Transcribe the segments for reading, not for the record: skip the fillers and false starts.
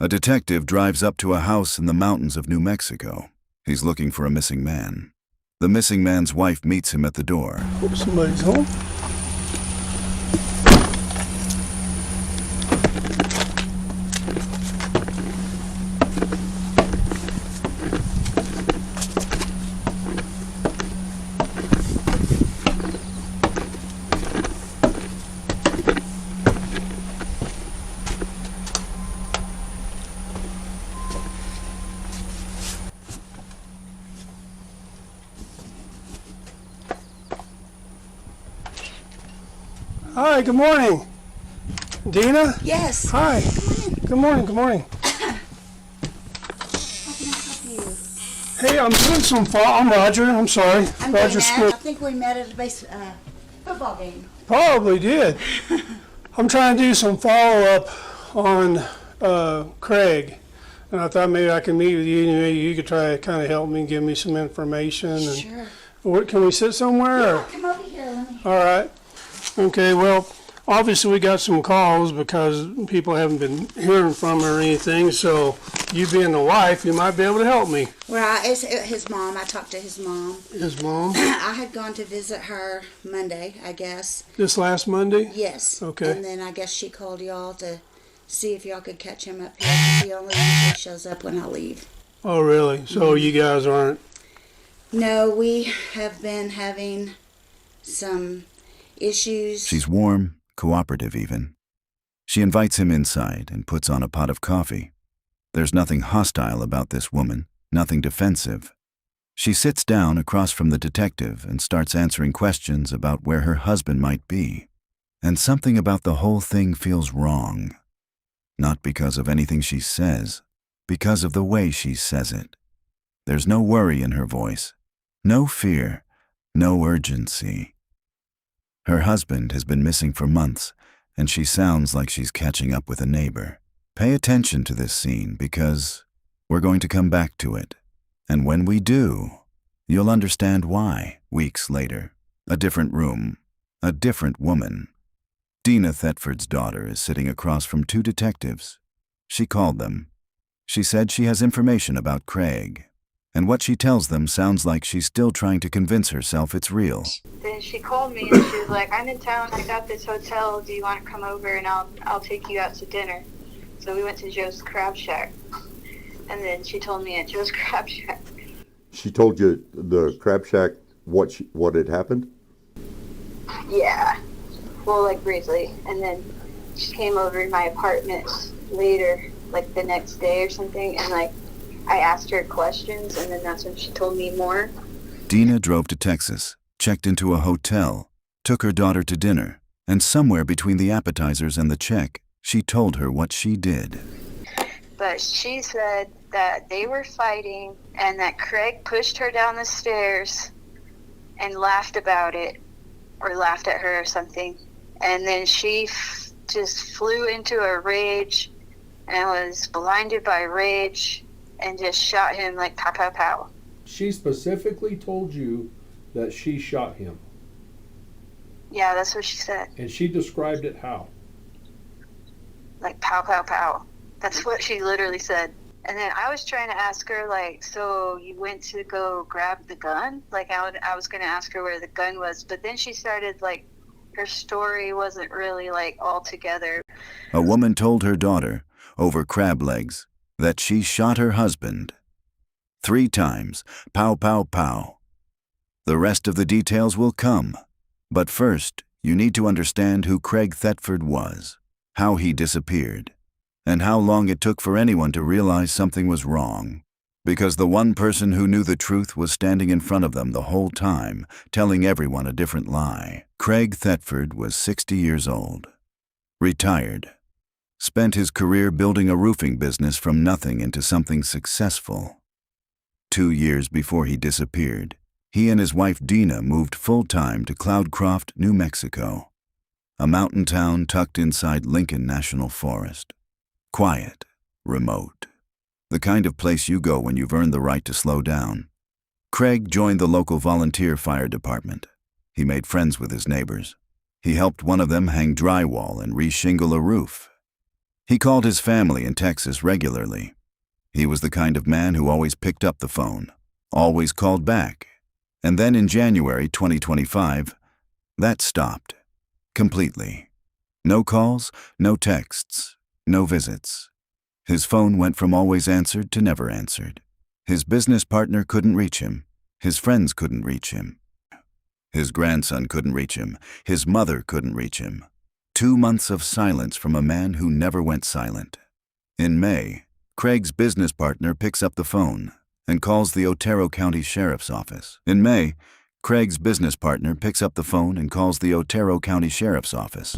A detective drives up to a house in the mountains of New Mexico. He's looking for a missing man. The missing man's wife meets him at the door. Hope somebody's home. Hi, good morning. Dena? Yes. Hi. Good morning, good morning. How can I help you? Hey, I'm doing some I'm Roger, I'm sorry. I'm Roger Dena. Smith. I think we met at a football game. Probably did. I'm trying to do some follow-up on Craig. And I thought maybe I could meet with you and maybe you could try to kind of help me and give me some information. And Sure. Can we sit somewhere? Yeah, Or? come over here. Let me. All right. Okay, well, obviously we got some calls because people haven't been hearing from her or anything, so you being the wife, you might be able to help me. Well, it's his mom. I talked to his mom. His mom? I had gone to visit her Monday, I guess. This last Monday? Yes. Okay. And then I guess she called y'all to see if y'all could catch him up here. 'Cause he only usually shows up when I leave. Oh, really? So you guys aren't... No, we have been having some issues. She's warm, cooperative even. She invites him inside and puts on a pot of coffee. There's nothing hostile about this woman, nothing defensive. She sits down across from the detective and starts answering questions about where her husband might be. And something about the whole thing feels wrong. Not because of anything she says, because of the way she says it. There's no worry in her voice, no fear, no urgency. Her husband has been missing for months, and she sounds like she's catching up with a neighbor. Pay attention to this scene because we're going to come back to it. And when we do, you'll understand why, weeks later. A different room, a different woman. Dena Thetford's daughter is sitting across from two detectives. She called them. She said she has information about Craig. And what she tells them sounds like she's still trying to convince herself it's real. Then she called me and she was like, I'm in town, I got this hotel, do you want to come over and I'll take you out to dinner. So we went to Joe's Crab Shack. And then she told me at Joe's Crab Shack. She told you the Crab Shack what had happened? Yeah. Well, like briefly. And then she came over in my apartment later, like the next day or something, and like I asked her questions, and then that's when she told me more. Dena drove to Texas, checked into a hotel, took her daughter to dinner, and somewhere between the appetizers and the check, she told her what she did. But she said that they were fighting and that Craig pushed her down the stairs and laughed about it, or laughed at her or something. And then she just flew into a rage and was blinded by rage and just shot him like pow, pow, pow. She specifically told you that she shot him. Yeah, that's what she said. And she described it how? Like pow, pow, pow. That's what she literally said. And then I was trying to ask her, like, so you went to go grab the gun? Like, I was going to ask her where the gun was. But then she started, like, her story wasn't really, like, all together. A woman told her daughter, over crab legs, that she shot her husband 3 times, pow, pow, pow. The rest of the details will come. But first, you need to understand who Craig Thetford was, how he disappeared, and how long it took for anyone to realize something was wrong. Because the one person who knew the truth was standing in front of them the whole time, telling everyone a different lie. Craig Thetford was 60 years old, retired, spent his career building a roofing business from nothing into something successful. 2 years before he disappeared, he and his wife Dena moved full-time to Cloudcroft, New Mexico, a mountain town tucked inside Lincoln National Forest. Quiet, remote. The kind of place you go when you've earned the right to slow down. Craig joined the local volunteer fire department. He made friends with his neighbors. He helped one of them hang drywall and reshingle a roof. He called his family in Texas regularly. He was the kind of man who always picked up the phone, always called back. And then in January 2025, that stopped. Completely. No calls, no texts, no visits. His phone went from always answered to never answered. His business partner couldn't reach him. His friends couldn't reach him. His grandson couldn't reach him. His mother couldn't reach him. 2 months of silence from a man who never went silent. In May, Craig's business partner picks up the phone and calls the Otero County Sheriff's Office. In May, Craig's business partner picks up the phone and calls the Otero County Sheriff's Office.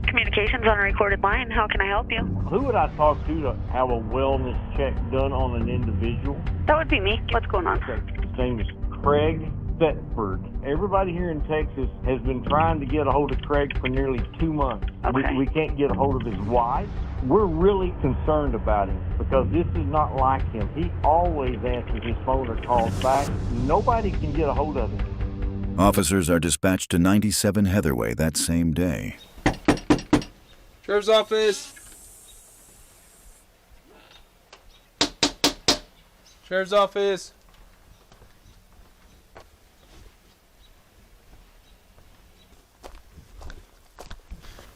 Communications on a recorded line. How can I help you? Who would I talk to have a wellness check done on an individual? That would be me. What's going on? His name is Craig Thetford. Everybody here in Texas has been trying to get a hold of Craig for nearly 2 months. Okay. We can't get a hold of his wife. We're really concerned about him because this is not like him. He always answers his phone or calls back. Nobody can get a hold of him. Officers are dispatched to 97 Heatherway that same day. Sheriff's Office. Sheriff's Office.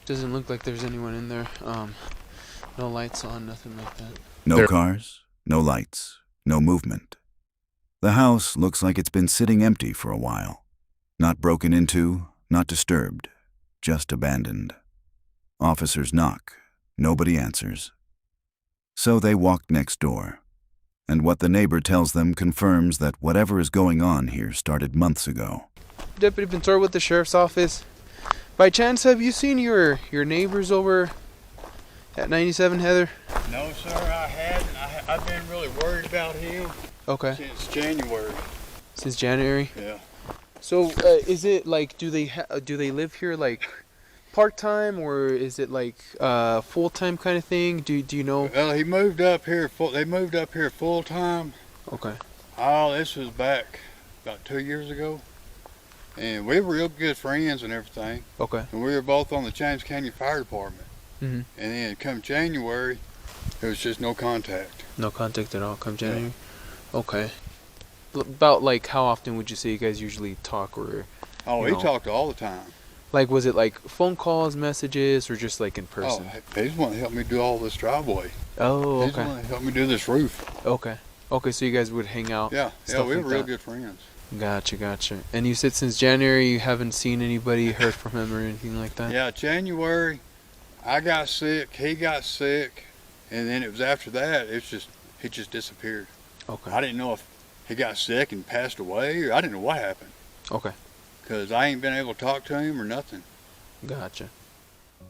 Doesn't look like there's anyone in there. No lights on, nothing like that. No cars, no lights, no movement. The house looks like it's been sitting empty for a while. Not broken into, not disturbed, just abandoned. Officers knock. Nobody answers. So they walk next door. And what the neighbor tells them confirms that whatever is going on here started months ago. Deputy Ventura with the Sheriff's Office. By chance, have you seen your neighbors over at 97 Heather? No, sir, I hadn't. I've been really worried about him Okay. since January. Since January? Yeah. So, is it like, do they live here like part-time, or is it like full-time kind of thing? Do you know? Well, he moved up here. They moved up here full time. Okay. Oh, this was back about 2 years ago, and we were real good friends and everything. Okay. And we were both on the James County Fire Department. Mm-hmm. And then come January, there was just no contact. No contact at all come January? Yeah. Okay. About like how often would you say you guys usually talk, or? Oh, he talked all the time. Like, was it like phone calls, messages, or just like in person? Oh, he's the one that helped me do all this driveway. Oh, He's the okay. one that helped me do this roof. Okay. Okay, so you guys would hang out? Yeah, we stuff were like real that. good friends. Gotcha. And you said since January you haven't seen anybody, heard from him or anything like that? Yeah, January, I got sick, he got sick, and then it was after that, he just disappeared. Okay. I didn't know if he got sick and passed away, or I didn't know what happened. Okay. Because I ain't been able to talk to him or nothing. Gotcha.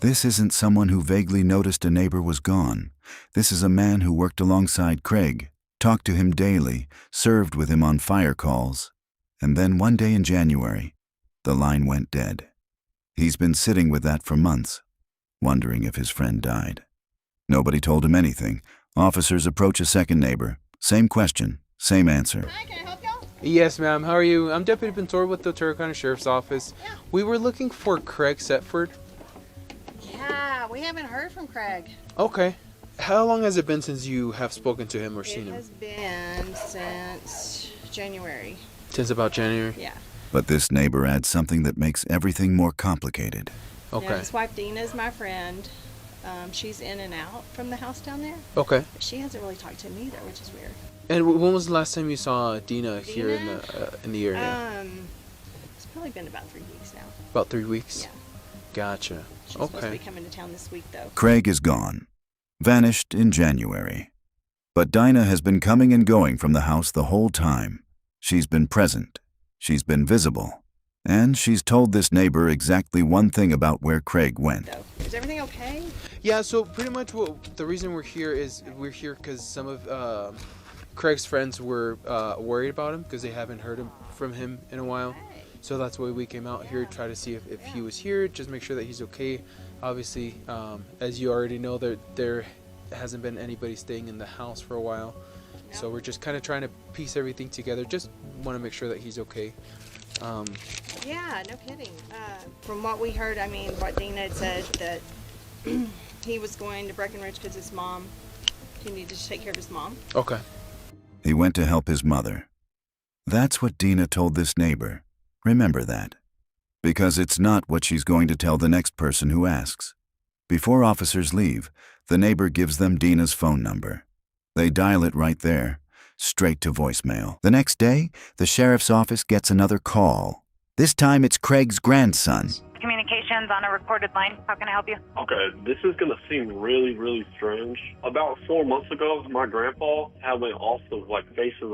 This isn't someone who vaguely noticed a neighbor was gone. This is a man who worked alongside Craig, talked to him daily, served with him on fire calls. And then one day in January, the line went dead. He's been sitting with that for months, wondering if his friend died. Nobody told him anything. Officers approach a second neighbor. Same question, same answer. Hi, can I help y'all? Yes, ma'am. How are you? I'm Deputy Ventura with the Otero County Sheriff's Office. Yeah. We were looking for Craig Setford. Yeah, we haven't heard from Craig. Okay. How long has it been since you have spoken to him or seen It him? has been since January. Since about January? Yeah. But this neighbor adds something that makes everything more complicated. Okay. Yeah, his wife Dena is my friend. She's in and out from the house down there. Okay. But she hasn't really talked to him either, which is weird. And when was the last time you saw Dena here in the area? It's probably been about 3 weeks now. About 3 weeks? Yeah. Gotcha. She's supposed to be coming to town this week, though. Craig is gone. Vanished in January. But Dena has been coming and going from the house the whole time. She's been present. She's been visible. And she's told this neighbor exactly one thing about where Craig went. So, is everything okay? Yeah, so pretty much the reason we're here because some of Craig's friends were worried about him because they haven't heard from him in a while. Hey. So that's why we came out here to try to see if he was here, just make sure that he's okay. Obviously, as you already know, there hasn't been anybody staying in the house for a while. No. So we're just kind of trying to piece everything together. Just want to make sure that he's okay. Yeah, no kidding. From what we heard, I mean, what Dena had said, that he was going to Breckenridge because his mom, he needed to take care of his mom. Okay. He went to help his mother. That's what Dena told this neighbor. Remember that. Because it's not what she's going to tell the next person who asks. Before officers leave, the neighbor gives them Dena's phone number. They dial it right there, straight to voicemail. The next day, the sheriff's office gets another call. This time it's Craig's grandson. Communications on a recorded line. How can I help you? Okay, this is going to seem really, really strange. About 4 months ago, my grandpa had went off the face of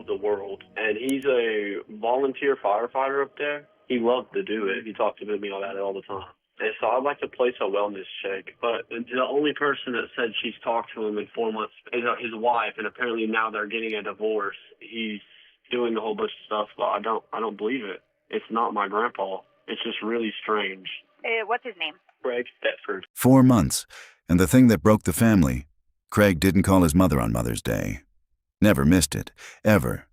the world, and he's a volunteer firefighter up there. He loved to do it. He talked to me about it all the time. And so I'd like to place a wellness check, but the only person that said she's talked to him in 4 months is his wife, and apparently now they're getting a divorce. He's doing a whole bunch of stuff, but I don't believe it. It's not my grandpa. It's just really strange. What's his name? Craig Thetford. 4 months, and the thing that broke the family, Craig didn't call his mother on Mother's Day. Never missed it, ever.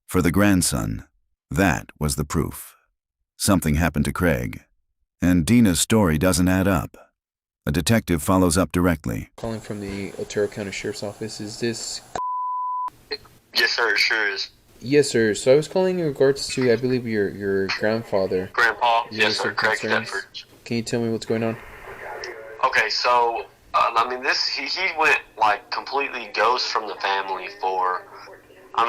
For the grandson, that was the proof. Something happened to Craig, and Dena's story doesn't add up. A detective follows up directly. Calling from the Otero County Sheriff's Office. Is this... Yes, sir, it sure is. Yes, sir. So I was calling in regards to, I believe, your grandfather. Grandpa? Yes, Some sir, Craig concerns. Thetford. Can you tell me what's going on? Okay, so, he went, completely ghost from the family for...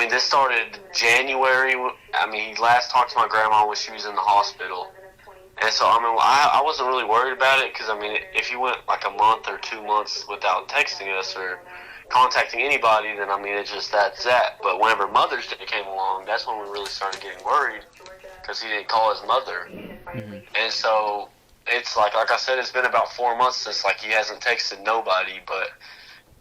this started January. He last talked to my grandma when she was in the hospital. And so, I wasn't really worried about it because, if he went a month or 2 months without texting us or contacting anybody, then, that's that. But whenever Mother's Day came along, that's when we really started getting worried because he didn't call his mother. Mm-hmm. And so, it's like I said, it's been about 4 months since, he hasn't texted nobody, but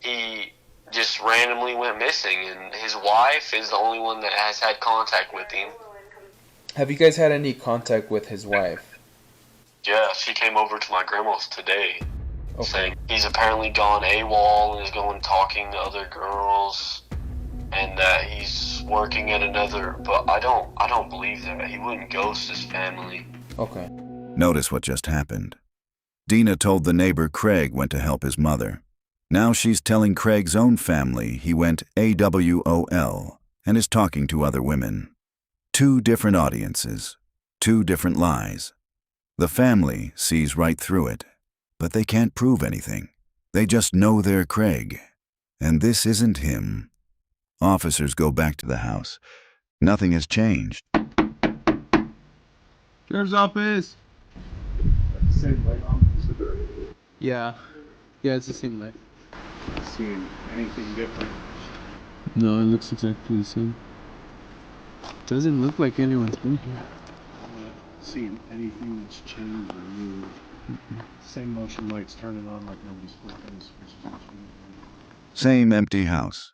he just randomly went missing, and his wife is the only one that has had contact with him. Have you guys had any contact with his wife? Yeah, she came over to my grandma's today, Okay. saying he's apparently gone AWOL and is going talking to other girls, and that he's working at another. But I don't believe that. He wouldn't ghost his family. Okay. Notice what just happened. Dena told the neighbor Craig went to help his mother. Now she's telling Craig's own family he went AWOL and is talking to other women. 2 different audiences, 2 different lies. The family sees right through it, but they can't prove anything. They just know they're Craig, and this isn't him. Officers go back to the house. Nothing has changed. Sheriff's office. Same light on. Yeah. Yeah, it's the same light. Seeing anything different? No, it looks exactly the same. Doesn't look like anyone's been here. I'm not seeing anything that's changed or moved. Same motion lights turning on like nobody's working. Same empty house,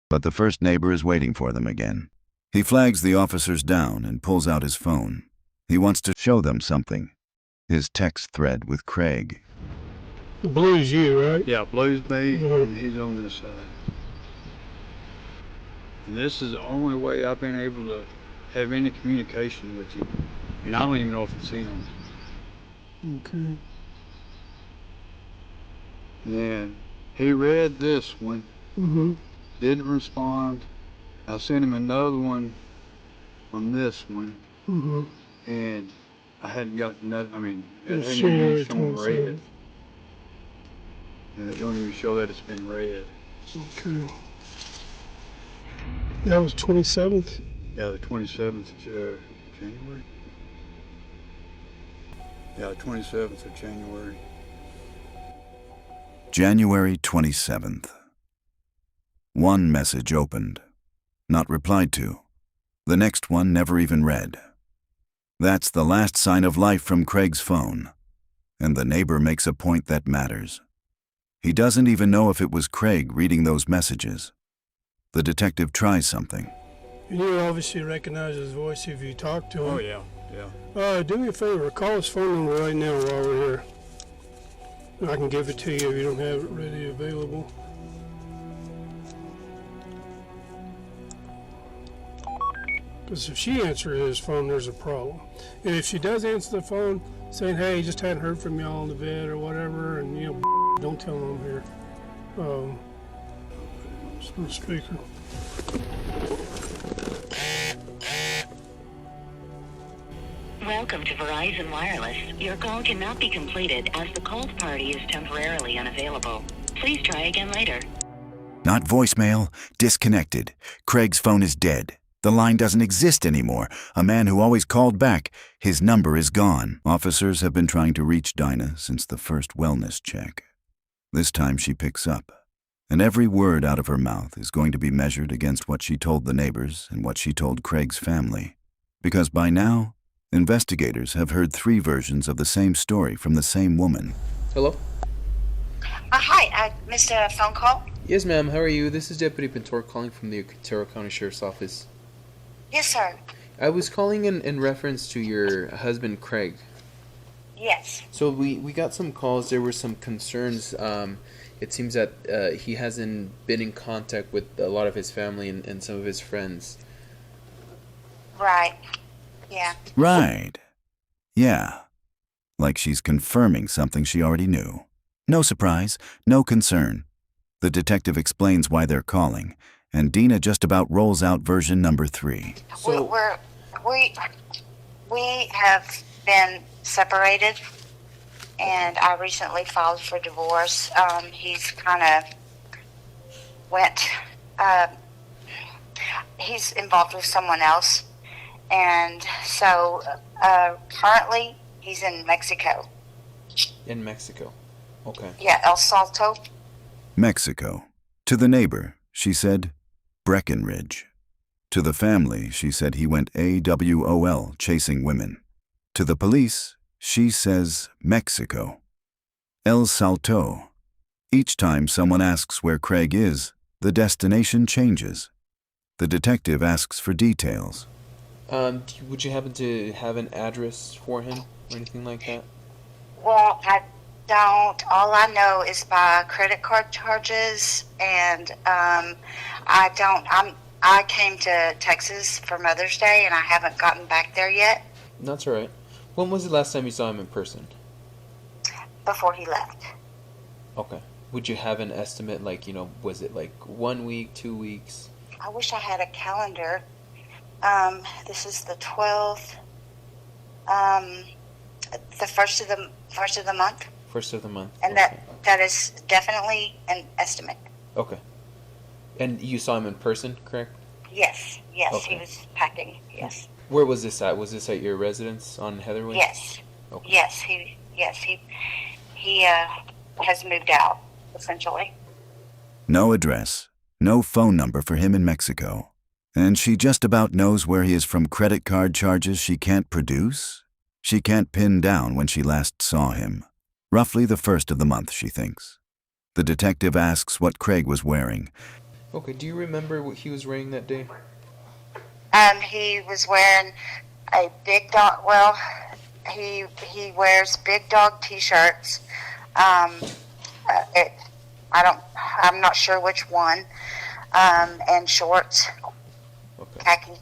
but the first neighbor is waiting for them again. He flags the officers down and pulls out his phone. He wants to show them something. His text thread with Craig. Blue's you, right? Yeah, Blue's me, and he's on this side. And this is the only way I've been able to have any communication with you. And I don't even know if it's him. Okay. And he read this one, didn't respond. I sent him another one on this one, and I hadn't gotten nothing. It hadn't even shown red. And it don't even show that it's been read. Okay. That was 27th? Yeah, the 27th of January. Yeah, the 27th of January. January 27th. One message opened, not replied to. The next one never even read. That's the last sign of life from Craig's phone, and the neighbor makes a point that matters. He doesn't even know if it was Craig reading those messages. The detective tries something. And you obviously recognize his voice if you talk to him. Oh, yeah. Do me a favor, call his phone number right now while we're here. I can give it to you if you don't have it ready available. Because if she answers his phone, there's a problem. And if she does answer the phone, saying, hey, just hadn't heard from y'all in the bed or whatever, and Don't tell them I'm here. It's on speaker. Welcome to Verizon Wireless. Your call cannot be completed as the called party is temporarily unavailable. Please try again later. Not voicemail, disconnected. Craig's phone is dead. The line doesn't exist anymore. A man who always called back, his number is gone. Officers have been trying to reach Dena since the first wellness check. This time she picks up, and every word out of her mouth is going to be measured against what she told the neighbors and what she told Craig's family. Because by now, investigators have heard 3 versions of the same story from the same woman. Hello? Hi, I missed a phone call. Yes, ma'am. How are you? This is Deputy Pintor calling from the Otero County Sheriff's Office. Yes, sir. I was calling in reference to your husband, Craig. Yes. So we got some calls. There were some concerns. It seems that he hasn't been in contact with a lot of his family and some of his friends. Right. Yeah. Right. Yeah. Like she's confirming something she already knew. No surprise, no concern. The detective explains why they're calling, and Dena just about rolls out version number 3. So we have been separated, and I recently filed for divorce. He's kind of went. He's involved with someone else, and so currently he's in Mexico. In Mexico. Okay. Yeah, El Salto. Mexico. To the neighbor, she said, Breckenridge. To the family, she said he went AWOL, chasing women. To the police, she says Mexico. El Salto. Each time someone asks where Craig is, the destination changes. The detective asks for details. Would you happen to have an address for him or anything like that? Well, I don't. All I know is by credit card charges, and I came to Texas for Mother's Day, and I haven't gotten back there yet. That's all right. When was the last time you saw him in person? Before he left. Okay. Would you have an estimate, like, was it like 1 week, 2 weeks? I wish I had a calendar. This is the 12th. The first of the month. First of the month. And okay. that is definitely an estimate. Okay. And you saw him in person, correct? Yes. Okay. He was packing. Yes. Where was this at? Was this at your residence on Heatherway? Yes. Okay. Yes. He has moved out essentially. No address, no phone number for him in Mexico. And she just about knows where he is from credit card charges she can't produce. She can't pin down when she last saw him. Roughly the first of the month, she thinks. The detective asks what Craig was wearing. Okay, do you remember what he was wearing that day? He was wearing a big dog. Well, he wears big dog T-shirts. I'm not sure which one. And shorts. Okay. Khaki.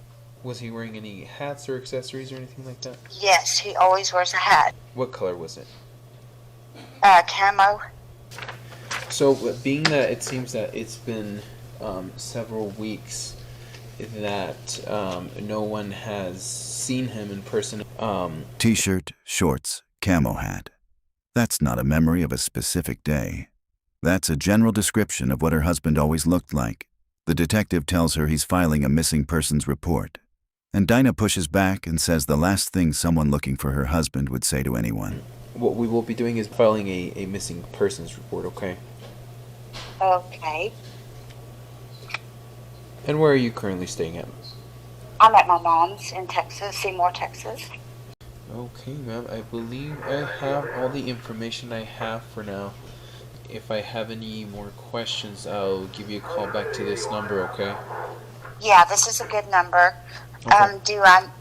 Was he wearing any hats or accessories or anything like that? Yes, he always wears a hat. What color was it? Camo. So, being that it seems that it's been several weeks that no one has seen him in person. T-shirt, shorts, camo hat. That's not a memory of a specific day. That's a general description of what her husband always looked like. The detective tells her he's filing a missing persons report. And Dena pushes back and says the last thing someone looking for her husband would say to anyone. What we will be doing is filing a missing persons report, okay? Okay. And where are you currently staying at? I'm at my mom's in Texas, Seymour, Texas. Okay, ma'am. I believe I have all the information I have for now. If I have any more questions, I'll give you a call back to this number, okay? Yeah, this is a good number. Okay.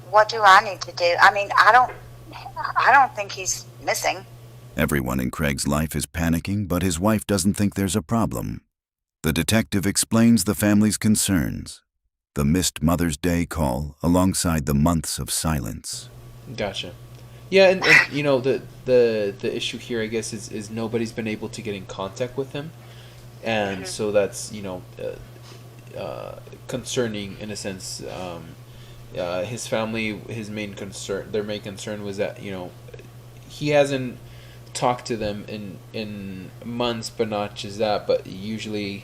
What do I need to do? I mean, I don't think he's missing. Everyone in Craig's life is panicking, but his wife doesn't think there's a problem. The detective explains the family's concerns. The missed Mother's Day call alongside the months of silence. Gotcha. Yeah, and you know the issue here, I guess, is nobody's been able to get in contact with him, and so that's concerning in a sense. His family, their main concern was that he hasn't talked to them in months, but not just that, but usually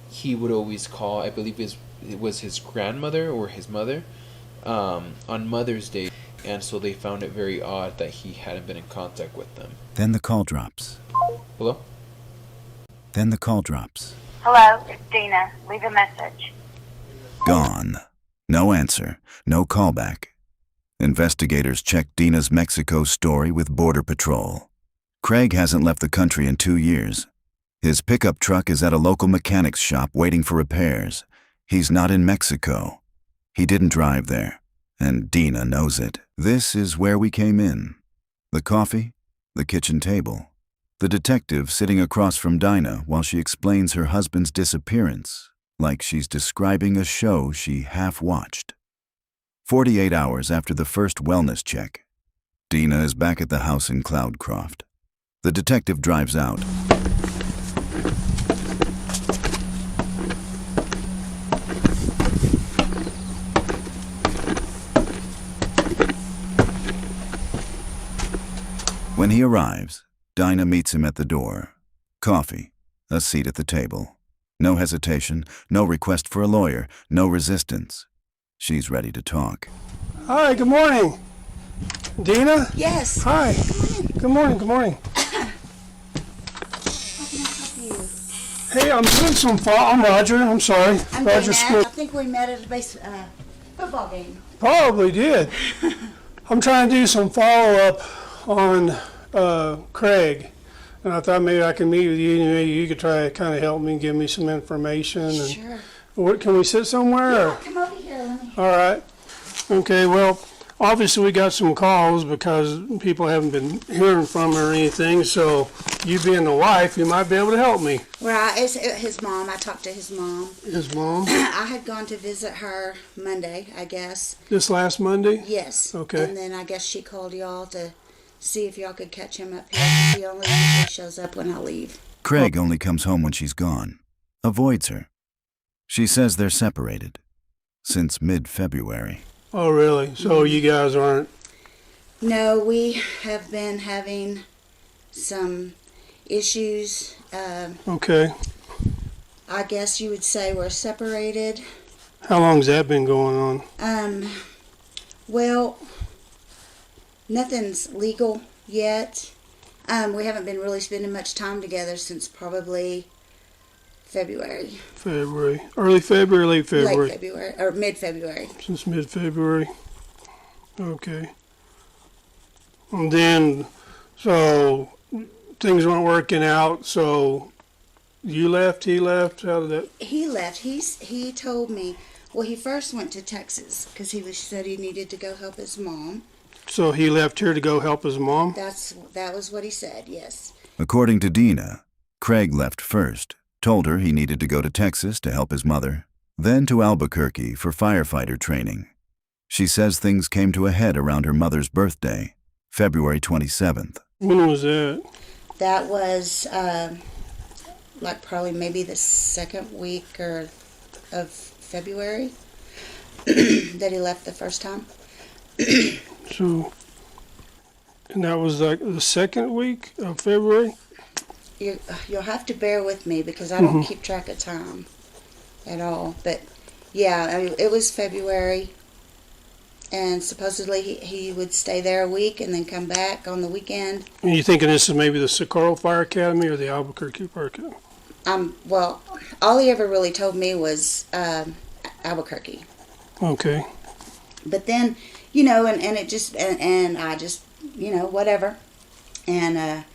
he would always call. I believe it was his grandmother or his mother on Mother's Day. And so they found it very odd that he hadn't been in contact with them. Then the call drops. Hello? Then the call drops. Hello, it's Dena. Leave a message. Gone. No answer. No callback. Investigators check Dena's Mexico story with Border Patrol. Craig hasn't left the country in 2 years. His pickup truck is at a local mechanic's shop waiting for repairs. He's not in Mexico. He didn't drive there. And Dena knows it. This is where we came in. The coffee, the kitchen table, the detective sitting across from Dena while she explains her husband's disappearance, like she's describing a show she half-watched. 48 hours after the first wellness check, Dena is back at the house in Cloudcroft. The detective drives out. When he arrives, Dena meets him at the door. Coffee, a seat at the table. No hesitation, no request for a lawyer, no resistance. She's ready to talk. Hi, good morning. Dena? Yes. Hi. Good morning, good morning. Hey, I'm doing some I'm Roger, I'm sorry. I'm Roger Dena. Smith. I think we met at a football game. Probably did. I'm trying to do some follow-up on Craig. And I thought maybe I could meet with you and maybe you could try to kind of help me and give me some information. And Sure. Can we sit somewhere? Yeah, or? come over here. Let me. All right. Okay, well, obviously we got some calls because people haven't been hearing from her or anything, so you being the wife, you might be able to help me. Well, it's his mom. I talked to his mom. His mom? I had gone to visit her Monday, I guess. This last Monday? Yes. Okay. And then I guess she called y'all to see if y'all could catch him up here, 'cause he only usually shows up when I leave. Craig only comes home when she's gone. Avoids her. She says they're separated. Since mid-February. Oh, really? So you guys aren't... No, we have been having some issues. Okay. I guess you would say we're separated. How long's that been going on? Well, nothing's legal yet. We haven't been really spending much time together since probably February. February. Early February, late February? Late February, or mid-February. Since mid-February. Okay. And then, so things weren't working out, so you left, he left, how did that? He left. He told me, well, he first went to Texas because said he needed to go help his mom. So he left here to go help his mom? That was what he said, yes. According to Dena, Craig left first, told her he needed to go to Texas to help his mother, then to Albuquerque for firefighter training. She says things came to a head around her mother's birthday, February 27th. When was that? That was like probably maybe the second week of February that he left the first time. So, and that was like the second week of February? You'll have to bear with me because I don't keep track of time at all. But yeah, I mean, it was February, and supposedly he would stay there a week and then come back on the weekend. And you thinking this is maybe the Socorro Fire Academy or the Albuquerque Fire Academy? Well, all he ever really told me was Albuquerque. Okay. But then, and it just, and I just, whatever. And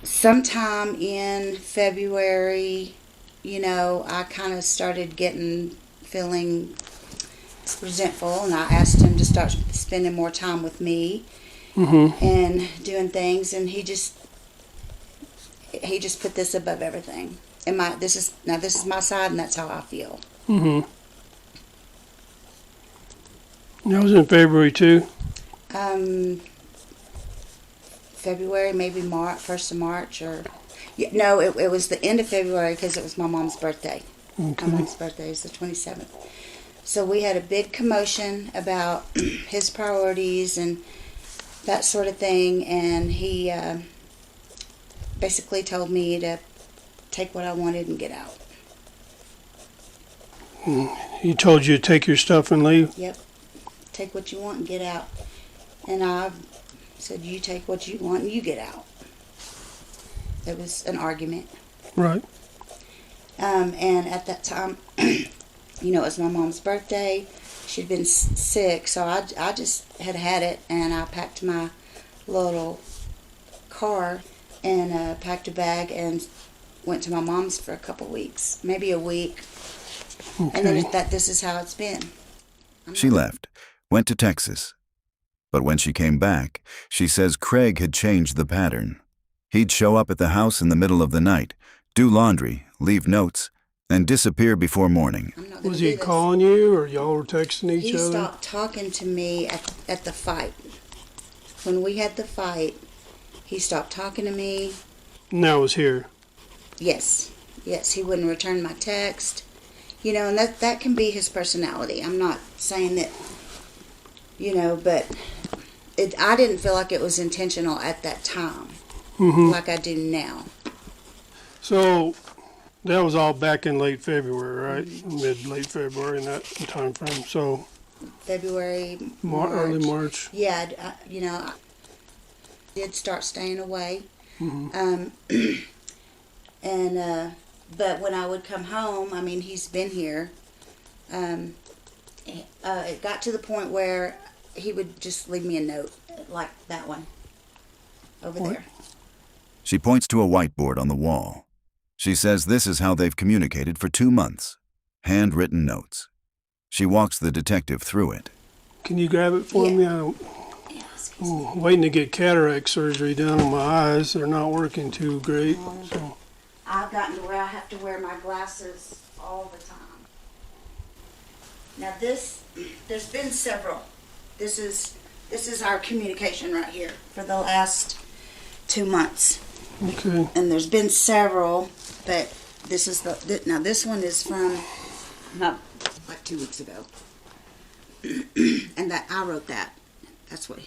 sometime in February, I kind of started feeling resentful, and I asked him to start spending more time with me and doing things, and he just put this above everything. And this is my side, and that's how I feel. That was in February too? February, maybe March, 1st of March, or no, it was the end of February because it was my mom's birthday. Okay. My mom's birthday is the 27th. So we had a big commotion about his priorities and that sort of thing, and he basically told me to take what I wanted and get out. He told you to take your stuff and leave? Yep. Take what you want and get out. And I said, you take what you want and you get out. It was an argument. Right. And at that time, you know, it was my mom's birthday. She'd been sick, so I just had it, and I packed my little car and packed a bag and went to my mom's for a couple weeks, maybe a week. Okay. And then this is how it's been. She left, went to Texas. But when she came back, she says Craig had changed the pattern. He'd show up at the house in the middle of the night, do laundry, leave notes, and disappear before morning. Was he calling you, or y'all were texting each He other? stopped talking to me at the fight. When we had the fight, he stopped talking to me. And that was here? Yes. Yes, he wouldn't return my text. You know, and that can be his personality. I'm not saying that, you know, but I didn't feel like it was intentional at that time, like I do now. So that was all back in late February, right? Late February in that time frame. So February, March. Early March. Yeah, you know, I did start staying away. But when I would come home, I mean, he's been here. It got to the point where he would just leave me a note, like that one over there. She points to a whiteboard on the wall. She says this is how they've communicated for 2 months. Handwritten notes. She walks the detective through it. Can you grab it for me? I'm waiting to get cataract surgery done on my eyes. They're not working too great. So. I've gotten to where I have to wear my glasses all the time. Now there's been several. This is our communication right here for the last 2 months. Okay. And there's been several, but this is now this one is from not like 2 weeks ago. And that I wrote that. That's what.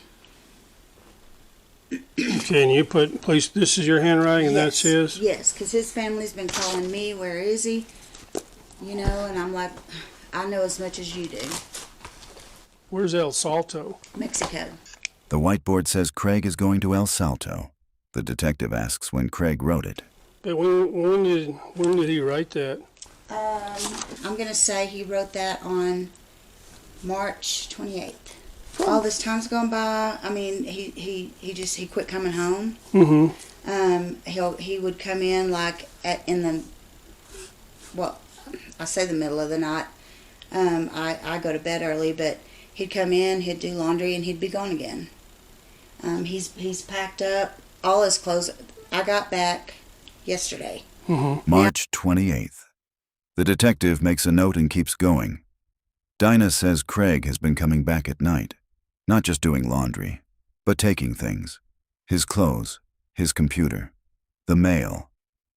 Okay, and you place this is your handwriting and that's his? Yes, because his family's been calling me, where is he? You know, and I'm like, I know as much as you do. Where's El Salto? Mexico. The whiteboard says Craig is going to El Salto. The detective asks when Craig wrote it. But when did he write that? I'm going to say he wrote that on March 28th. All this time's gone by. I mean, he quit coming home. He would come in like I say the middle of the night. I go to bed early, but he'd come in, he'd do laundry, and he'd be gone again. He's packed up all his clothes. I got back yesterday. March 28th. The detective makes a note and keeps going. Dena says Craig has been coming back at night. Not just doing laundry, but taking things. His clothes, his computer, the mail,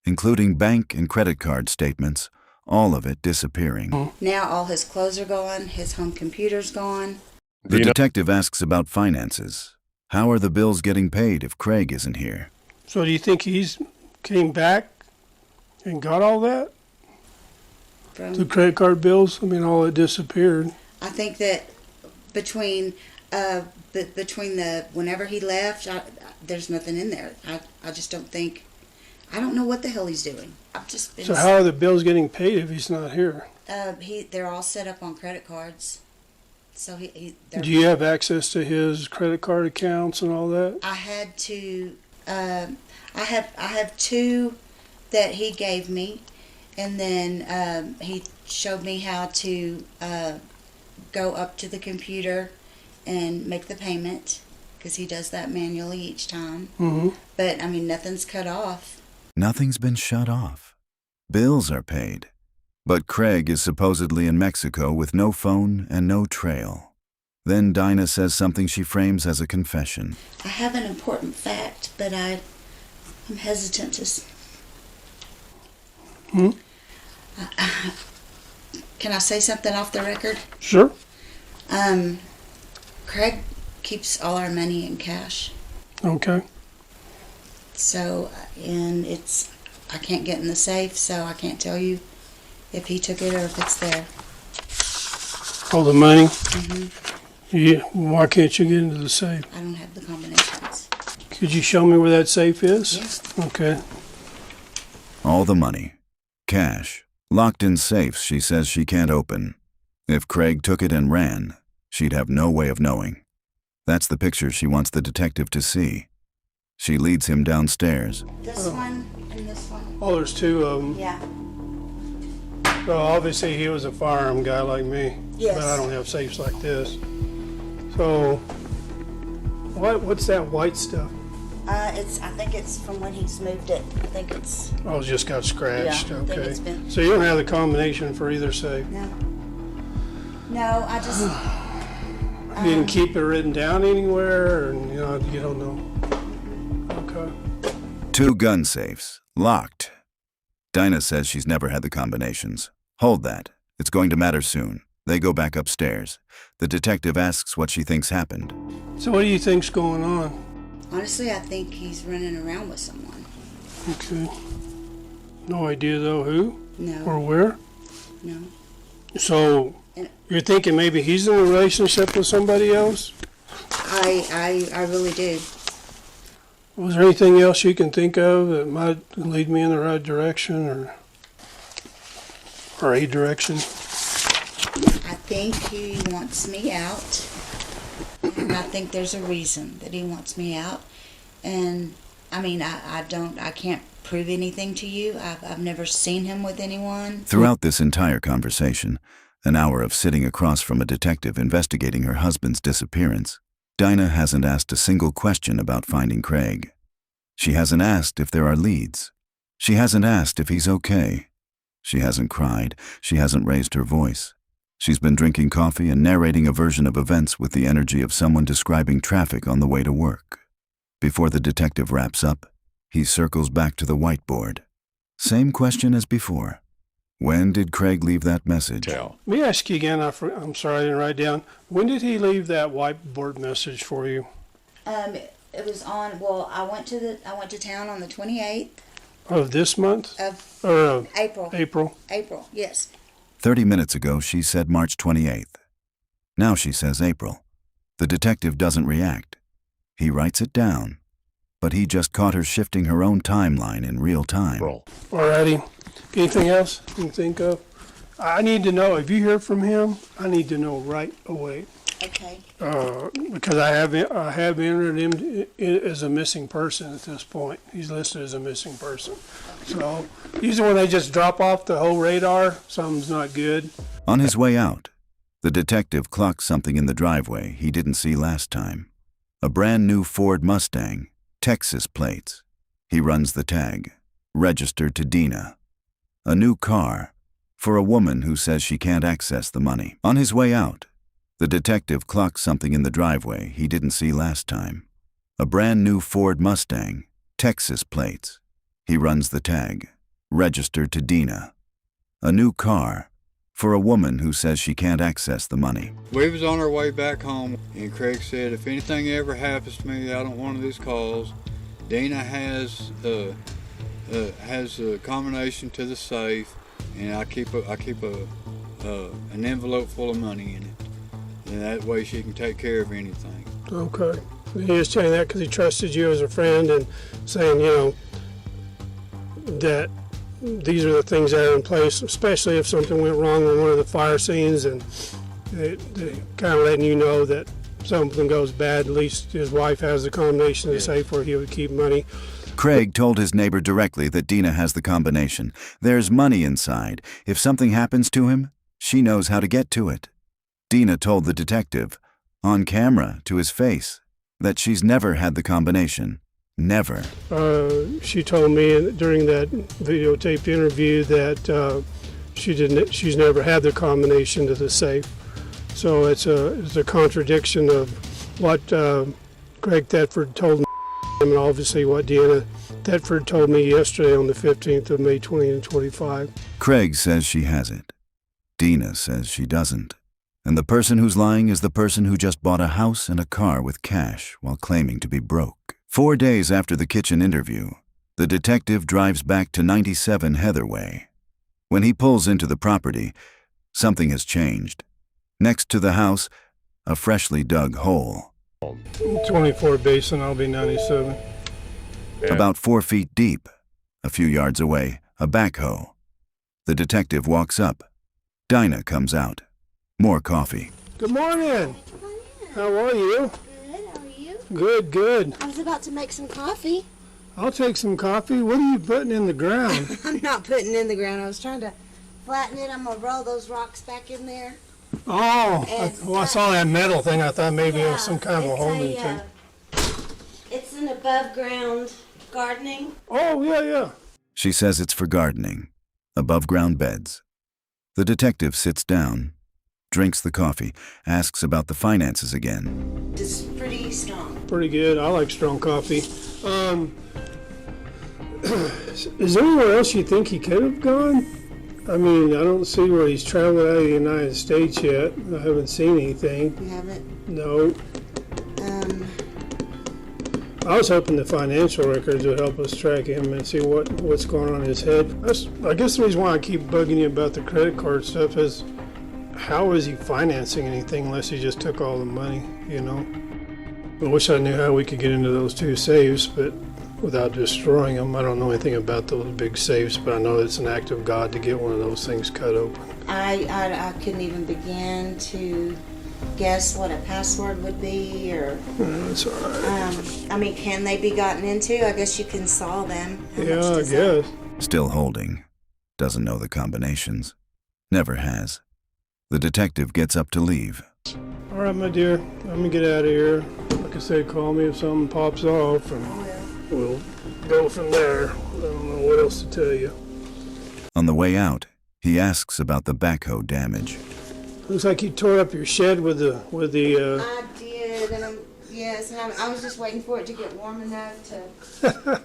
including bank and credit card statements, all of it disappearing. Now all his clothes are gone, his home computer's gone. The detective asks about finances. How are the bills getting paid if Craig isn't here? So do you think he's came back and got all that? The credit card bills? I mean, all it disappeared. I think that between the whenever he left, there's nothing in there. I just don't think. I don't know what the hell he's doing. I've just been. So how are the bills getting paid if he's not here? They're all set up on credit cards. So Do you have access to his credit card accounts and all that? I had to. I have 2 that he gave me, and then he showed me how to go up to the computer and make the payment, because he does that manually each time. But I mean, nothing's cut off. Nothing's been shut off. Bills are paid. But Craig is supposedly in Mexico with no phone and no trail. Then Dena says something she frames as a confession. I have an important fact, but I'm hesitant to... Can I say something off the record? Sure. Craig keeps all our money in cash. Okay. So, and I can't get in the safe, so I can't tell you if he took it or if it's there. All the money? Mm-hmm. Yeah. Why can't you get into the safe? I don't have the combinations. Could you show me where that safe is? Yeah. Okay. All the money. Cash. Locked in safes she says she can't open. If Craig took it and ran, she'd have no way of knowing. That's the picture she wants the detective to see. She leads him downstairs. This one and this one. Oh, there's two of them. Yeah. Well, obviously he was a firearm guy like me. Yes. But I don't have safes like this. So, what's that white stuff? I think it's from when he's moved it. I think it's... Oh, it just got scratched. Yeah, I think Okay. it's been... So you don't have the combination for either safe? No. No, I just... You didn't keep it written down anywhere, or you don't know? Okay. 2 gun safes. Locked. Dena says she's never had the combinations. Hold that. It's going to matter soon. They go back upstairs. The detective asks what she thinks happened. So what do you think's going on? Honestly, I think he's running around with someone. Okay. No idea, though, who? No. Or where? No. So, you're thinking maybe he's in a relationship with somebody else? I really do. Was there anything else you can think of that might lead me in the right direction, or a direction? I think he wants me out. And I think there's a reason that he wants me out. And, I mean, I can't prove anything to you. I've never seen him with anyone. Throughout this entire conversation, an hour of sitting across from a detective investigating her husband's disappearance, Dena hasn't asked a single question about finding Craig. She hasn't asked if there are leads. She hasn't asked if he's okay. She hasn't cried. She hasn't raised her voice. She's been drinking coffee and narrating a version of events with the energy of someone describing traffic on the way to work. Before the detective wraps up, he circles back to the whiteboard. Same question as before. When did Craig leave that message? Let me ask you again. I'm sorry I didn't write down. When did he leave that whiteboard message for you? It was on. Well, I went to town on the 28th of this month. Of April. April. Yes. 30 minutes ago, she said March 28th. Now she says April. The detective doesn't react. He writes it down, but he just caught her shifting her own timeline in real time. Alrighty. Anything else you can think of? I need to know. If you hear from him, I need to know right away. Okay. Because I have entered him as a missing person at this point. He's listed as a missing person. So usually when they just drop off the whole radar, something's not good. On his way out, the detective clocks something in the driveway he didn't see last time. A brand new Ford Mustang, Texas plates. He runs the tag, registered to Dena. A new car, for a woman who says she can't access the money. On his way out, the detective clocks something in the driveway he didn't see last time. A brand new Ford Mustang, Texas plates. He runs the tag, registered to Dena. A new car, for a woman who says she can't access the money. We was on our way back home, and Craig said, if anything ever happens to me out on one of these calls, Dena has a combination to the safe, and I keep an envelope full of money in it. And that way she can take care of anything. Okay. He was telling that because he trusted you as a friend and saying, that these are the things that are in place, especially if something went wrong on one of the fire scenes, and they kind of letting you know that something goes bad, at least his wife has the combination to safe where he would keep money. Craig told his neighbor directly that Dena has the combination. There's money inside. If something happens to him, she knows how to get to it. Dena told the detective, on camera to his face, that she's never had the combination. Never. She told me during that videotaped interview that she's never had the combination to the safe. So it's a contradiction of what Greg Thetford told me, and obviously what Dena Thetford told me yesterday on the 15th of May 2025. Craig says she has it. Dena says she doesn't. And the person who's lying is the person who just bought a house and a car with cash while claiming to be broke. 4 days after the kitchen interview, the detective drives back to 97 Heatherway. When he pulls into the property, something has changed. Next to the house, a freshly dug hole. 24 basin, I'll be 97. About 4 feet deep. A few yards away, a backhoe. The detective walks up. Dena comes out. More coffee. Good morning. How are you? Good, how are you? Good, good. I was about to make some coffee. I'll take some coffee. What are you putting in the ground? I'm not putting it in the ground. I was trying to flatten it. I'm going to roll those rocks back in there. Oh, I saw that metal thing. I thought maybe it was some kind of a homing thing. It's an above ground gardening. Oh, yeah. She says it's for gardening. Above ground beds. The detective sits down, drinks the coffee, asks about the finances again. It's pretty strong. Pretty good. I like strong coffee. Is there anywhere else you think he could have gone? I mean, I don't see where he's traveling out of the United States yet. I haven't seen anything. You haven't? No. I was hoping the financial records would help us track him and see what's going on in his head. I guess the reason why I keep bugging you about the credit card stuff is, how is he financing anything unless he just took all the money, you know? I wish I knew how we could get into those 2 safes, but without destroying them. I don't know anything about those big safes, but I know it's an act of God to get one of those things cut open. I couldn't even begin to guess what a password would be, or... That's all right. I mean, can they be gotten into? I guess you can solve them. Yeah, I guess. Still holding. Doesn't know the combinations. Never has. The detective gets up to leave. All right, my dear. I'm going to get out of here. Like I said, call me if something pops off, and we'll go from there. I don't know what else to tell you. On the way out, he asks about the backhoe damage. Looks like you tore up your shed with the. I did, and I was just waiting for it to get warm enough to.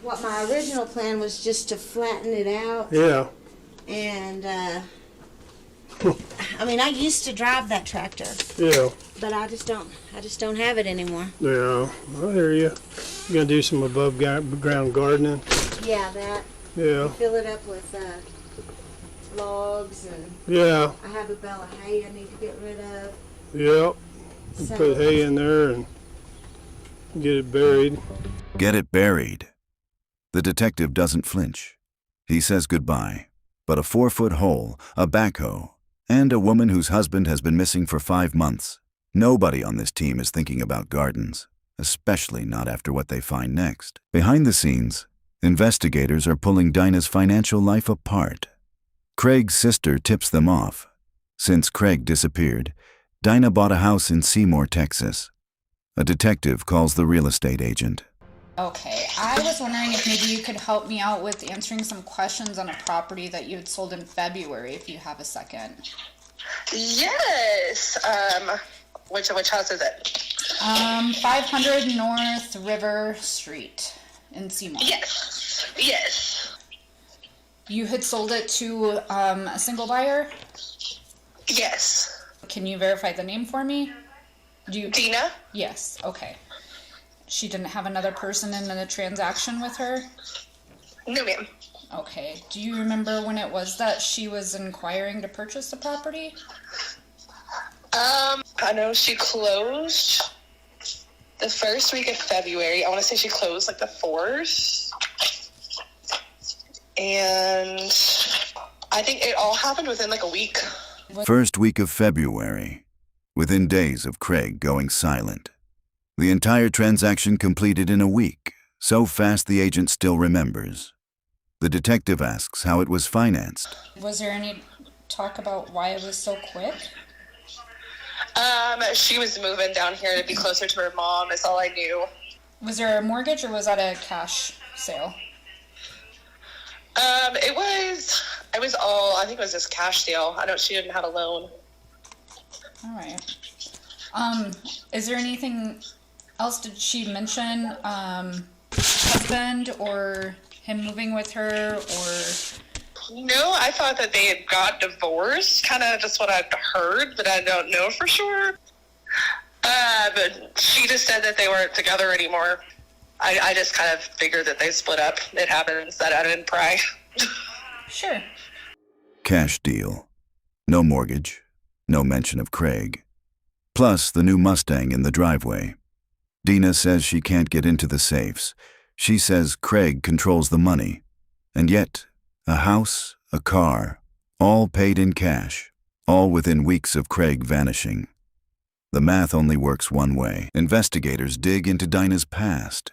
What my original plan was just to flatten it out. Yeah. And I mean, I used to drive that tractor. Yeah. But I just don't have it anymore. Yeah, I hear you. You gonna do some above ground gardening? Yeah, that. Yeah. Fill it up with logs, and yeah. I have a bale of hay I need to get rid of. Yep. So, put hay in there and get it buried. Get it buried. The detective doesn't flinch. He says goodbye, but a 4-foot hole, a backhoe, and a woman whose husband has been missing for 5 months. Nobody on this team is thinking about gardens, especially not after what they find next. Behind the scenes, investigators are pulling Dena's financial life apart. Craig's sister tips them off. Since Craig disappeared, Dena bought a house in Seymour, Texas. A detective calls the real estate agent. Okay, I was wondering if maybe you could help me out with answering some questions on a property that you had sold in February, if you have a second. Yes. Which house is it? 500 North River Street in Seymour. Yes. You had sold it to a single buyer? Yes. Can you verify the name for me? Dena? Yes, okay. She didn't have another person in the transaction with her? No, ma'am. Okay. Do you remember when it was that she was inquiring to purchase the property? I know she closed the first week of February. I want to say she closed like the 4th. And I think it all happened within like a week. First week of February, within days of Craig going silent. The entire transaction completed in a week, so fast the agent still remembers. The detective asks how it was financed. Was there any talk about why it was so quick? She was moving down here to be closer to her mom. That's all I knew. Was there a mortgage or was that a cash sale? It was all, I think it was just cash sale. I know she didn't have a loan. All right. Is there anything else? Did she mention husband or him moving with her, or? No, I thought that they had got divorced. Kind of just what I've heard, but I don't know for sure. But she just said that they weren't together anymore. I just kind of figured that they split up. It happens, that I didn't pry. Sure. Cash deal. No mortgage. No mention of Craig. Plus the new Mustang in the driveway. Dena says she can't get into the safes. She says Craig controls the money. And yet, a house, a car, all paid in cash, all within weeks of Craig vanishing. The math only works one way. Investigators dig into Dinah's past.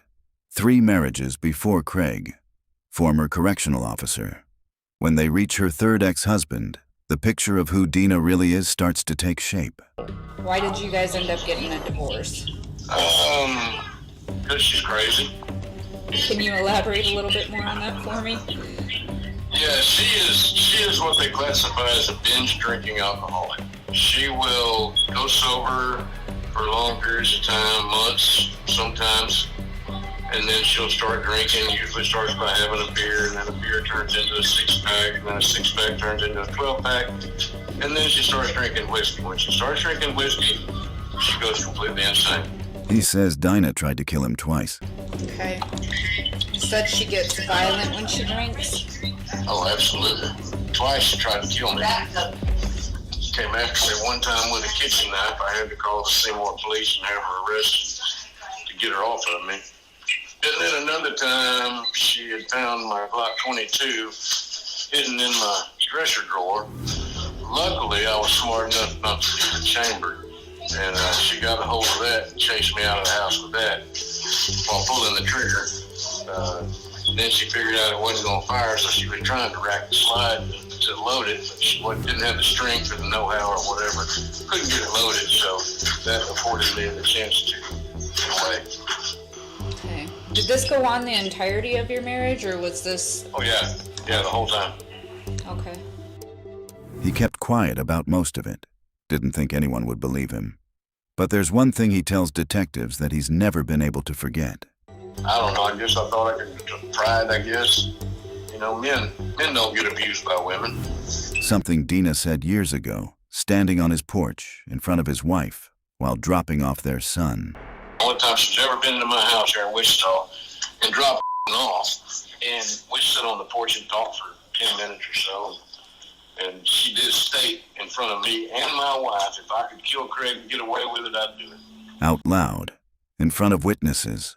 3 marriages before Craig, former correctional officer. When they reach her 3rd ex-husband, the picture of who Dena really is starts to take shape. Why did you guys end up getting a divorce? Because she's crazy. Can you elaborate a little bit more on that for me? Yeah, she is what they classify as a binge drinking alcoholic. She will go sober for long periods of time, months sometimes, and then she'll start drinking. Usually starts by having a beer, and then a beer turns into a 6-pack, and then a 6-pack turns into a 12-pack, and then she starts drinking whiskey. When she starts drinking whiskey, she goes completely insane. He says Dena tried to kill him twice. Okay. You said she gets violent when she drinks? Oh, absolutely. Twice she tried to kill me. Came after me one time with a kitchen knife. I had to call the Seymour police and have her arrested to get her off of me. And then another time, she had found my Glock 22 hidden in my dresser drawer. Luckily, I was smart enough not to leave the chamber, and she got a hold of that and chased me out of the house with that while pulling the trigger. Then she figured out it wasn't going to fire, so she was trying to rack the slide to load it, but she didn't have the strength or the know-how or whatever. Couldn't get it loaded, so that afforded me the chance to get away. Okay. Did this go on the entirety of your marriage, or was this... Oh, yeah. Yeah, the whole time. Okay. He kept quiet about most of it. Didn't think anyone would believe him. But there's one thing he tells detectives that he's never been able to forget. I don't know. I guess I thought I could pride, I guess. You know, men don't get abused by women. Something Dena said years ago, standing on his porch in front of his wife while dropping off their son. The only time she's ever been to my house here in Wichita and dropped off. And we sit on the porch and talk for 10 minutes or so. And she did state in front of me and my wife, if I could kill Craig and get away with it, I'd do it. Out loud, in front of witnesses,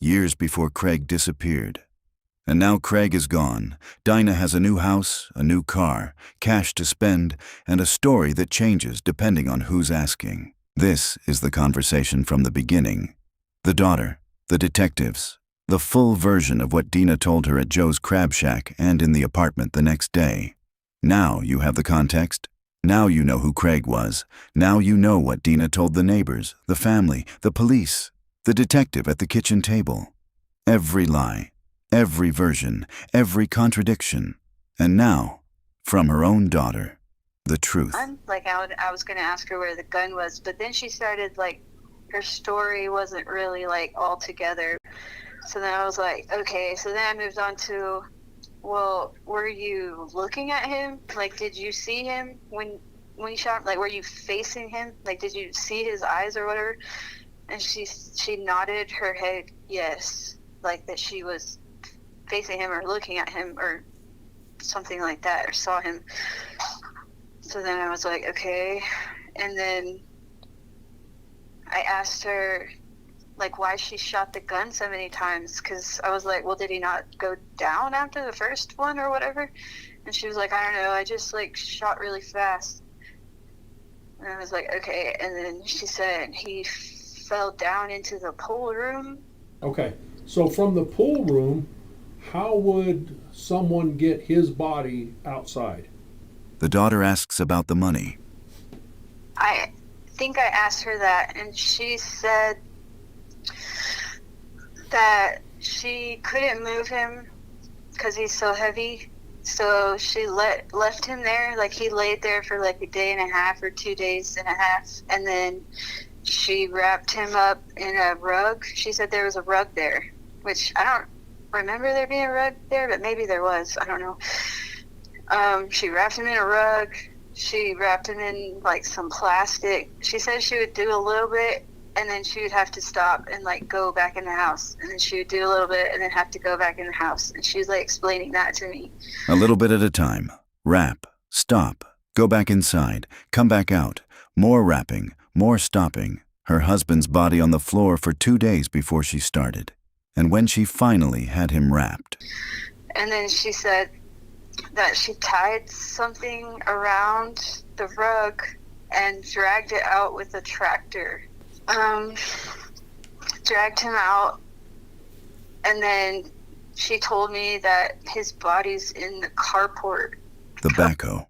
years before Craig disappeared. And now Craig is gone. Dena has a new house, a new car, cash to spend, and a story that changes depending on who's asking. This is the conversation from the beginning. The daughter, the detectives, the full version of what Dena told her at Joe's Crab Shack and in the apartment the next day. Now you have the context. Now you know who Craig was. Now you know what Dena told the neighbors, the family, the police, the detective at the kitchen table. Every lie, every version, every contradiction. And now, from her own daughter, the truth. I was going to ask her where the gun was, but then she started, her story wasn't really, all together. So then I was like, okay. So then I moved on to, well, were you looking at him? Did you see him when he shot? Were you facing him? Did you see his eyes or whatever? And she nodded her head yes, that she was facing him or looking at him or something like that, or saw him. So then I was like, okay. And then I asked her, why she shot the gun so many times, because I was like, well, did he not go down after the first one or whatever? And she was like, I don't know, I just shot really fast. And I was like, okay. And then she said he fell down into the pool room. Okay, so from the pool room, how would someone get his body outside? The daughter asks about the money. I think I asked her that, and she said that she couldn't move him because he's so heavy, So she left him there, like he laid there for like a day and a half or 2 days and a half, and then she wrapped him up in a rug. She said there was a rug there, which I don't remember there being a rug there, but maybe there was. I don't know. She wrapped him in a rug. She wrapped him in like some plastic. She said she would do a little bit, and then she would have to stop and like go back in the house, and then she would do a little bit and then have to go back in the house. And she was like explaining that to me. A little bit at a time. Wrap, stop, go back inside, come back out, more wrapping, more stopping. Her husband's body on the floor for 2 days before she started. And when she finally had him wrapped. And then she said that she tied something around the rug and dragged it out with a tractor. Dragged him out, and then she told me that his body's in the carport. The backhoe.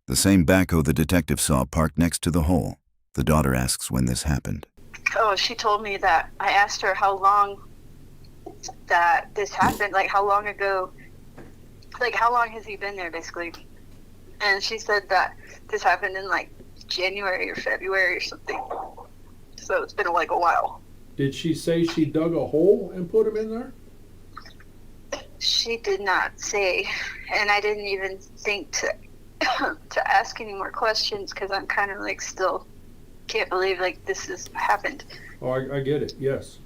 The same backhoe the detective saw parked next to the hole. The daughter asks when this happened. Oh, she told me that. I asked her how long that this happened, like how long ago, like how long has he been there basically. And she said that this happened in like January or February or something. So it's been like a while. Did she say she dug a hole and put him in there? She did not say, and I didn't even think to to ask any more questions because I'm kind of like still can't believe like this has happened. Oh, I get it. Yes.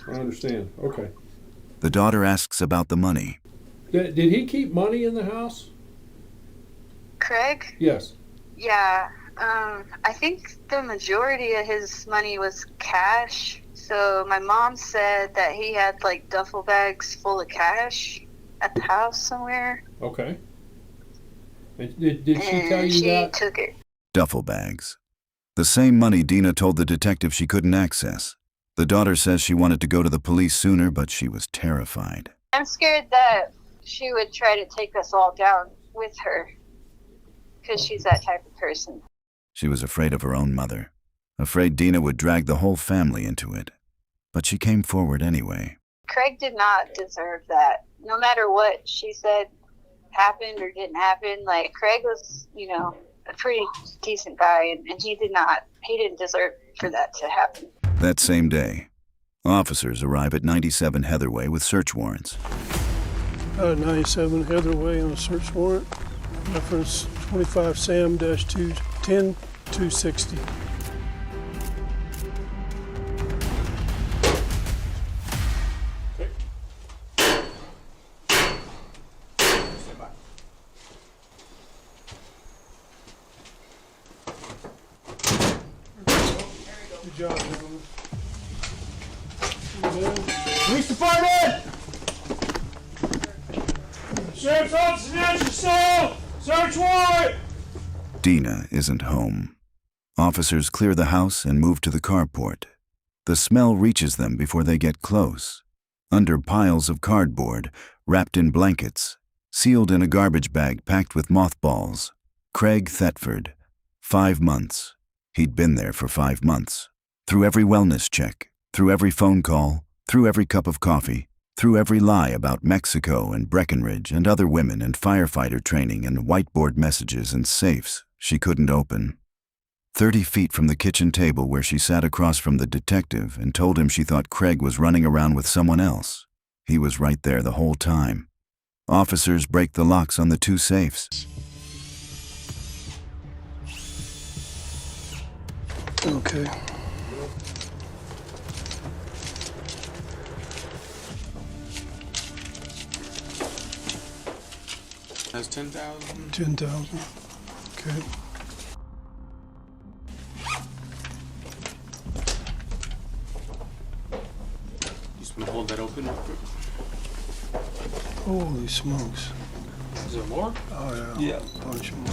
I understand. Okay. The daughter asks about the money. Did he keep money in the house? Craig? Yes. Yeah. I think the majority of his money was cash. So my mom said that he had like duffel bags full of cash at the house somewhere. Okay. And did she tell you that? She took it. Duffel bags. The same money Dena told the detective she couldn't access. The daughter says she wanted to go to the police sooner, but she was terrified. I'm scared that she would try to take us all down with her because she's that type of person. She was afraid of her own mother, afraid Dena would drag the whole family into it. But she came forward anyway. Craig did not deserve that. No matter what she said happened or didn't happen, like Craig was, you know, a pretty decent guy, and he didn't deserve for that to happen. That same day, officers arrive at 97 Heatherway with search warrants. 97 Heatherway on a search warrant. Reference 25 Sam-210 260. Good job, gentlemen. Police Department! Sheriff's Office, National Soul! Search warrant! Dena isn't home. Officers clear the house and move to the carport. The smell reaches them before they get close. Under piles of cardboard, wrapped in blankets, sealed in a garbage bag packed with mothballs. Craig Thetford, 5 months. He'd been there for 5 months. Through every wellness check, through every phone call, through every cup of coffee, through every lie about Mexico and Breckenridge and other women and firefighter training and whiteboard messages and safes she couldn't open. 30 feet from the kitchen table where she sat across from the detective and told him she thought Craig was running around with someone else. He was right there the whole time. Officers break the locks on the 2 safes. Okay. That's 10,000. 10,000. Okay. Just want to hold that open real quick. Holy smokes. Is there more? Oh, yeah. Yeah. Bunch more.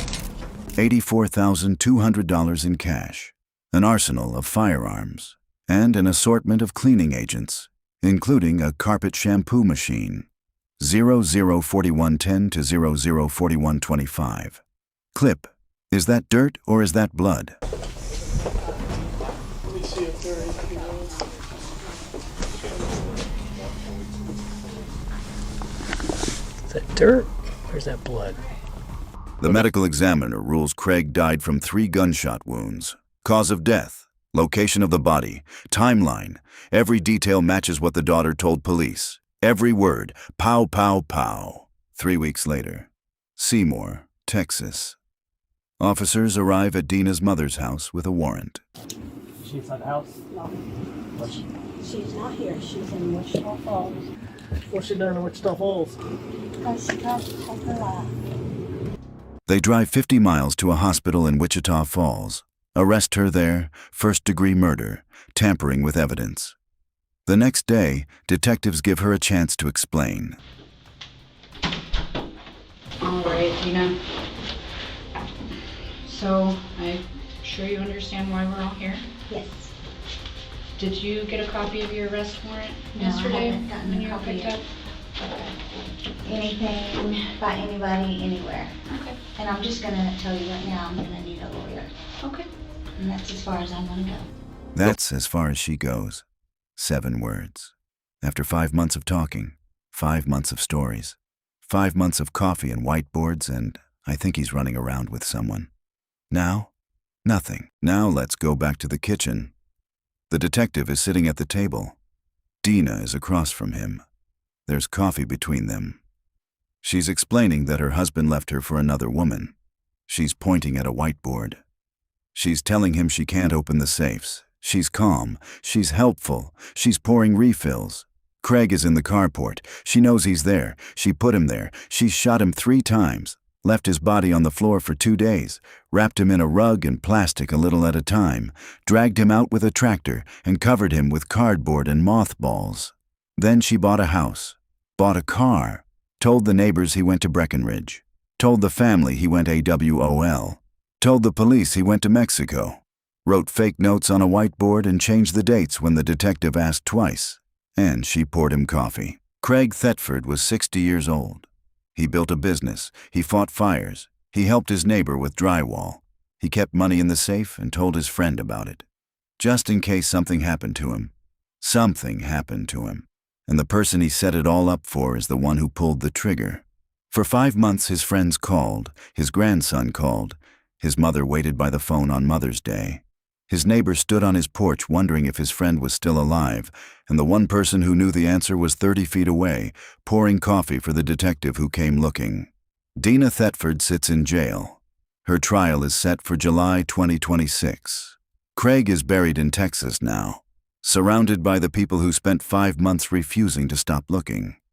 $84,200 in cash, an arsenal of firearms, and an assortment of cleaning agents, including a carpet shampoo machine. 004110 to 004125. Clip. Is that dirt or is that blood? Let me see if there is anything else. Is that dirt? Where's that blood? The medical examiner rules Craig died from 3 gunshot wounds. Cause of death, location of the body, timeline. Every detail matches what the daughter told police. Every word, pow, pow, pow. 3 weeks later, Seymour, Texas. Officers arrive at Dena's mother's house with a warrant. She inside the house? No. What's She's not here. She's in Wichita Falls. What's she doing in Wichita Falls? Because she tried to take her life. They drive 50 miles to a hospital in Wichita Falls. Arrest her there, first-degree murder, tampering with evidence. The next day, detectives give her a chance to explain. All right, Dena. So, I'm sure you understand why we're all here? Yes. Did you get a copy of your arrest warrant No, yesterday I haven't gotten when a you were copy picked yet. up? Okay. Anything by anybody, anywhere. Okay. And I'm just gonna tell you right now, I'm gonna need a lawyer. Okay. And that's as far as I'm gonna go. That's as far as she goes. 7 words. After 5 months of talking, 5 months of stories, 5 months of coffee and whiteboards, and I think he's running around with someone. Now, nothing. Now let's go back to the kitchen. The detective is sitting at the table. Dena is across from him. There's coffee between them. She's explaining that her husband left her for another woman. She's pointing at a whiteboard. She's telling him she can't open the safes. She's calm. She's helpful. She's pouring refills. Craig is in the carport. She knows he's there. She put him there. She's shot him 3 times. Left his body on the floor for 2 days, wrapped him in a rug and plastic a little at a time, dragged him out with a tractor and covered him with cardboard and mothballs. Then she bought a house, bought a car, told the neighbors he went to Breckenridge, told the family he went AWOL, told the police he went to Mexico, wrote fake notes on a whiteboard and changed the dates when the detective asked twice, and she poured him coffee. Craig Thetford was 60 years old. He built a business, he fought fires, he helped his neighbor with drywall. He kept money in the safe and told his friend about it. Just in case something happened to him. Something happened to him. And the person he set it all up for is the one who pulled the trigger. For 5 months his friends called, his grandson called, his mother waited by the phone on Mother's Day. His neighbor stood on his porch wondering if his friend was still alive, and the one person who knew the answer was 30 feet away, pouring coffee for the detective who came looking. Dena Thetford sits in jail. Her trial is set for July 2026. Craig is buried in Texas now, surrounded by the people who spent 5 months refusing to stop looking.